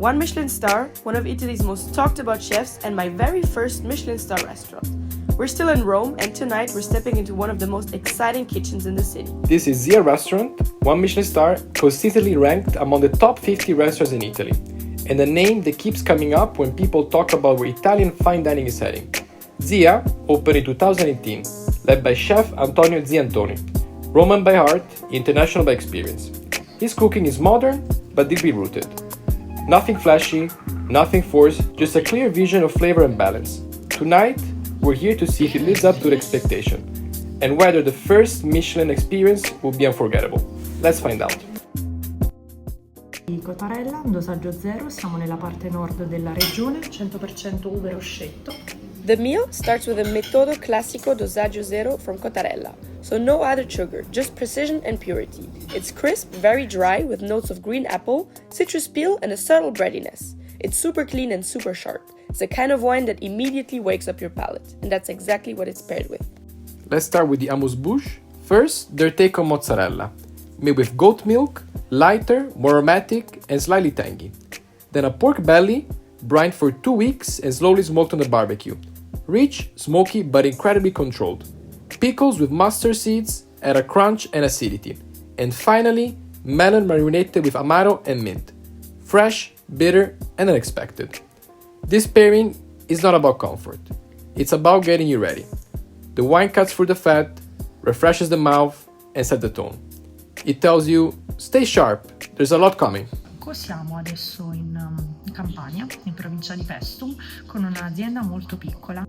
1 Michelin star, one of Italy's most talked about chefs, and my very first Michelin star restaurant. We're still in Rome, and tonight we're stepping into one of the most exciting kitchens in the city. This is Zia Restaurant, 1 Michelin star, consistently ranked among the top 50 restaurants in Italy, and a name that keeps coming up when people talk about where Italian fine dining is heading. Zia opened in 2018, led by chef Antonio Ziantoni, Roman by heart, international by experience. His cooking is modern, but deeply rooted. Nothing flashy, nothing forced, just a clear vision of flavor and balance. Tonight, we're here to see if it lives up to the expectation, and whether the first Michelin experience will be unforgettable. Let's find out. Di Cottarella, dosaggio 0, siamo nella parte nord della regione, 100% uve roscetto. The meal starts with a metodo classico dosaggio zero from Cottarella, so no added sugar, just precision and purity. It's crisp, very dry, with notes of green apple, citrus peel, and a subtle breadiness. It's super clean and super sharp. It's the kind of wine that immediately wakes up your palate, and that's exactly what it's paired with. Let's start with the Amuse-bouche. First, their take on mozzarella, made with goat milk, lighter, more aromatic, and slightly tangy. Then a pork belly, brined for 2 weeks and slowly smoked on the barbecue. Rich, smoky, but incredibly controlled. Pickles with mustard seeds add a crunch and acidity. And finally, melon marinated with amaro and mint. Fresh, bitter, and unexpected. This pairing is not about comfort. It's about getting you ready. The wine cuts through the fat, refreshes the mouth, and sets the tone. It tells you, stay sharp, there's a lot coming. Siamo adesso in Campania, in provincia di Pestum, con un'azienda molto piccola.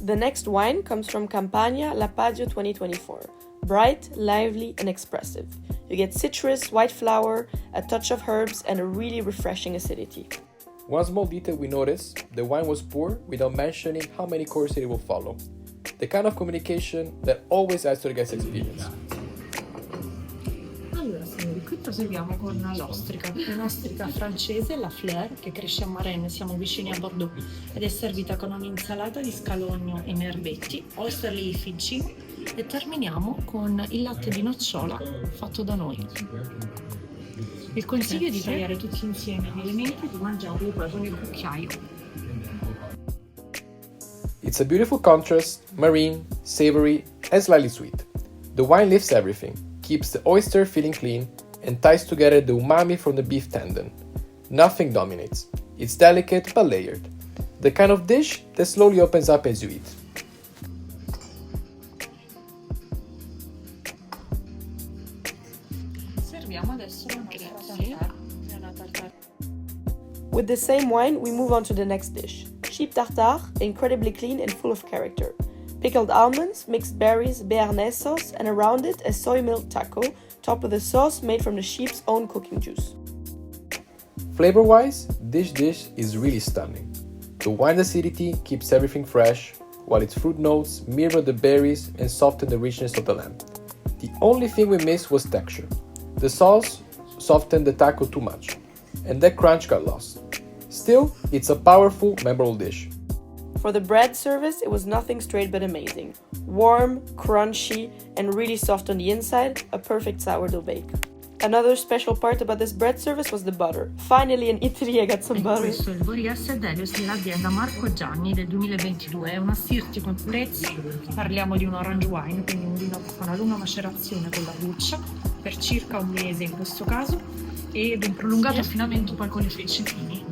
The next wine comes from Campania Lapaggio 2024. Bright, lively, and expressive. You get citrus, white flower, a touch of herbs, and a really refreshing acidity. One small detail we noticed, the wine was poured without mentioning how many courses it will follow. The kind of communication that always adds to the guest experience. Allora signori, qui proseguiamo con l'ostrica, un'ostrica francese, la Fleur, che cresce a Marennes, siamo vicini a Bordeaux, ed è servita con un'insalata di scalogno e merbetti, oyster leaf figgin, e terminiamo con il latte di nocciola fatto da noi. Il consiglio è di tagliare tutti insieme gli elementi e di mangiarli poi con il cucchiaio. It's a beautiful contrast, marine, savory, and slightly sweet. The wine lifts everything, keeps the oyster feeling clean, and ties together the umami from the beef tendon. Nothing dominates. It's delicate but layered. The kind of dish that slowly opens up as you eat. Serviamo adesso una tartare. With the same wine, we move on to the next dish. Sheep tartare, incredibly clean and full of character. Pickled almonds, mixed berries, béarnaise sauce, and around it a soy milk taco, topped with a sauce made from the sheep's own cooking juice. Flavor-wise, this dish is really stunning. The wine's acidity keeps everything fresh, while its fruit notes mirror the berries and soften the richness of the lamb. The only thing we missed was texture. The sauce softened the taco too much, and that crunch got lost. Still, it's a powerful, memorable dish. For the bread service, it was nothing straight but amazing. Warm, crunchy, and really soft on the inside, a perfect sourdough bake. Another special part about this bread service was the butter. Finally in Italy I got some butter. Questo è il Boreas Delius dell'azienda Marco Gianni del 2022, è un assirti con purezza. Parliamo di un orange wine, quindi un vino con una lunga macerazione con la buccia, per circa 1 mese in questo caso, ed un prolungato affinamento poi con i feci fini.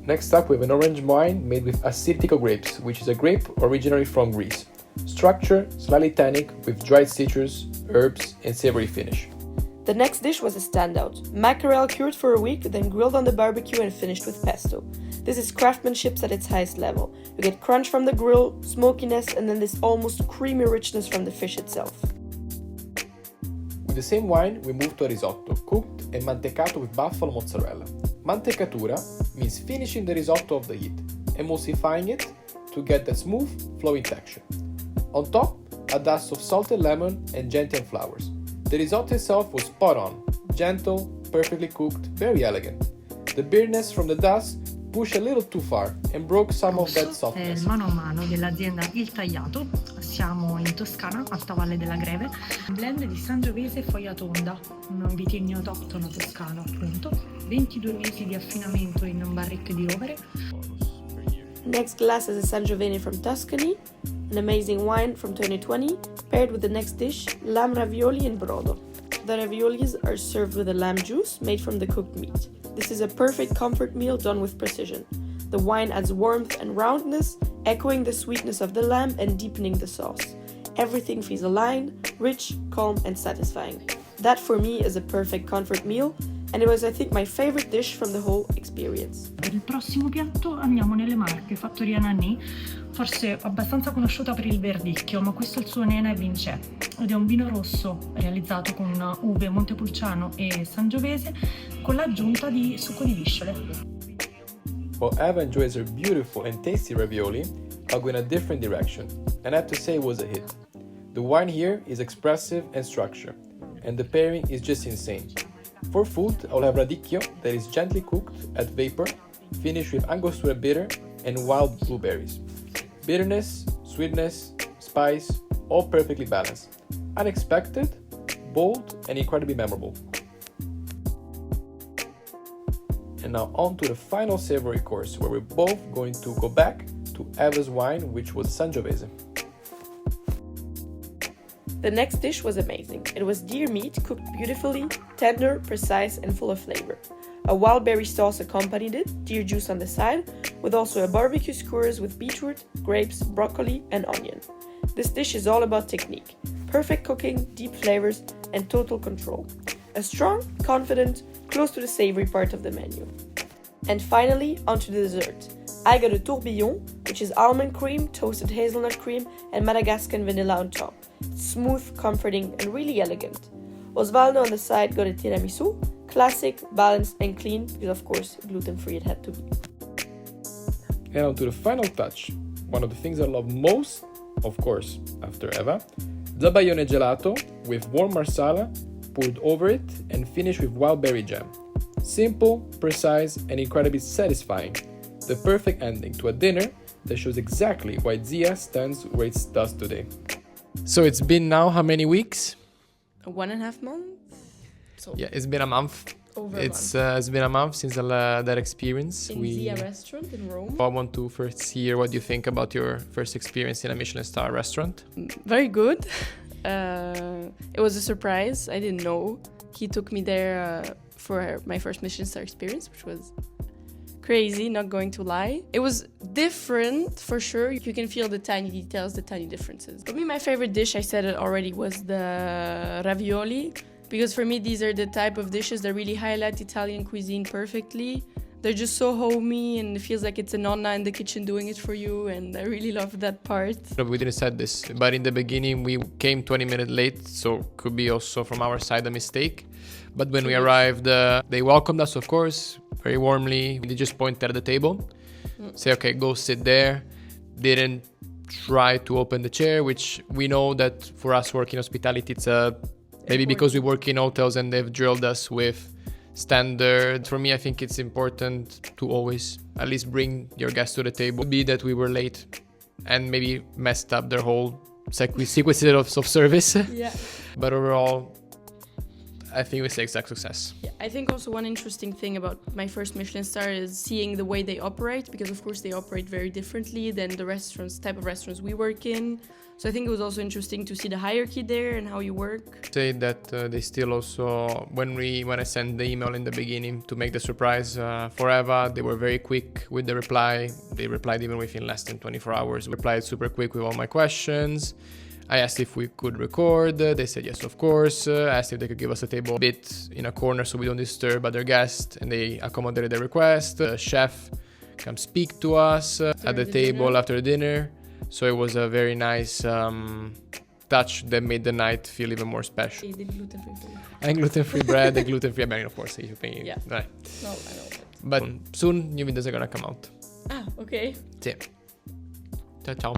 Next up, we have an orange wine made with Assyrtiko grapes, which is a grape originally from Greece. Structure slightly tannic with dried citrus, herbs, and savory finish. The next dish was a standout. Mackerel cured for a week, then grilled on the barbecue and finished with pesto. This is craftsmanship at its highest level. You get crunch from the grill, smokiness, and then this almost creamy richness from the fish itself. With the same wine, we move to a risotto, cooked and mantecato with buffalo mozzarella. Mantecatura means finishing the risotto off the heat, emulsifying it to get that smooth, flowing texture. On top, a dust of salted lemon and gentian flowers. The risotto itself was spot on, gentle, perfectly cooked, very elegant. The bitterness from the dust pushed a little too far and broke some of that È il softness. mano a mano dell'azienda Il Tagliato, siamo in Toscana, Alta Valle della Greve, un blend di Sangiovese e Foglia Tonda, un vitigno autoctono toscano appunto, 22 mesi di affinamento in barrique di rovere. Next glass is a Sangiovese from Tuscany, an amazing wine from 2020, paired with the next dish, lamb ravioli in brodo. The raviolis are served with a lamb juice made from the cooked meat. This is a perfect comfort meal done with precision. The wine adds warmth and roundness, echoing the sweetness of the lamb and deepening the sauce. Everything feels aligned, rich, calm, and satisfying. That for me is a perfect comfort meal, and it was, I think, my favorite dish from the whole experience. Per il prossimo piatto andiamo nelle Marche, Fattoria Nanni, forse abbastanza conosciuta per il verdicchio, ma questo è il suo Nena e Vincè, ed è un vino rosso realizzato con uve Montepulciano e Sangiovese con l'aggiunta di succo di visciole. While Eva enjoys her beautiful and tasty ravioli, I'll go in a different direction, and I have to say it was a hit. The wine here is expressive and structured, and the pairing is just insane. For food, I'll have radicchio that is gently cooked at vapor, finished with angostura bitter and wild blueberries. Bitterness, sweetness, spice, all perfectly balanced. Unexpected, bold, and incredibly memorable. And now on to the final savory course, where we're both going to go back to Eva's wine, which was Sangiovese. The next dish was amazing. It was deer meat cooked beautifully, tender, precise, and full of flavor. A wild berry sauce accompanied it, deer juice on the side, with also a barbecue skewers with beetroot, grapes, broccoli, and onion. This dish is all about technique, perfect cooking, deep flavors, and total control. A strong, confident, close to the savory part of the menu. And finally, onto the dessert. I got a tourbillon, which is almond cream, toasted hazelnut cream, and Madagascar vanilla on top. Smooth, comforting, and really elegant. Osvaldo on the side got a tiramisu, classic, balanced, and clean, because of course, gluten-free it had to be. And on to the final touch, one of the things I love most, of course, after Eva, zabaione gelato with warm marsala poured over it and finished with wild berry jam. Simple, precise, and incredibly satisfying. The perfect ending to a dinner that shows exactly why Zia stands where it does today. So it's been now how many weeks? 1.5 months? So Yeah, it's been a month. over It's a month. it's been a month since that experience. In Zia restaurant in Rome. I want to first hear what you think about your first experience in a Michelin-starred restaurant. Very good. It was a surprise. I didn't know. He took me there for my first Michelin-star experience, which was crazy, not going to lie. It was different for sure. You can feel the tiny details, the tiny differences. For me, my favorite dish, I said it already, was the ravioli. Because for me, these are the type of dishes that really highlight Italian cuisine perfectly. They're just so homey and it feels like it's a nonna in the kitchen doing it for you, and I really love that part. No, we didn't said this, but in the beginning we came 20 minutes late, so could be also from our side a mistake. But when we arrived, they welcomed us, of course, very warmly. They just pointed at the table, say, okay, go sit there. Didn't try to open the chair, which we know that for us working hospitality, it's maybe because we work in hotels and they've drilled us with standard. For me, I think it's important to always at least bring your guests to the table. Be that we were late and maybe messed up their whole sequence of service. Yeah. But overall, I think we say exact success. Yeah, I think also one interesting thing about my first Michelin star is seeing the way they operate, because of course they operate very differently than the type of restaurants we work in. So I think it was also interesting to see the hierarchy there and how you work. Say that they still also, when I sent the email in the beginning to make the surprise for Eva, they were very quick with the reply. They replied even within less than 24 hours. Replied super quick with all my questions. I asked if we could record. They said yes, of course. I asked if they could give us a table a bit in a corner so we don't disturb other guests, and they accommodated the request. The chef come speak to us at the table after dinner. So it was a very nice touch that made the night feel even more special. They did gluten-free food. And gluten-free bread, and gluten-free, I mean, of course, if you pay. Yeah. Right. No, I know. But soon, new videos are gonna come out. Ah, okay. Sì. Ciao ciao.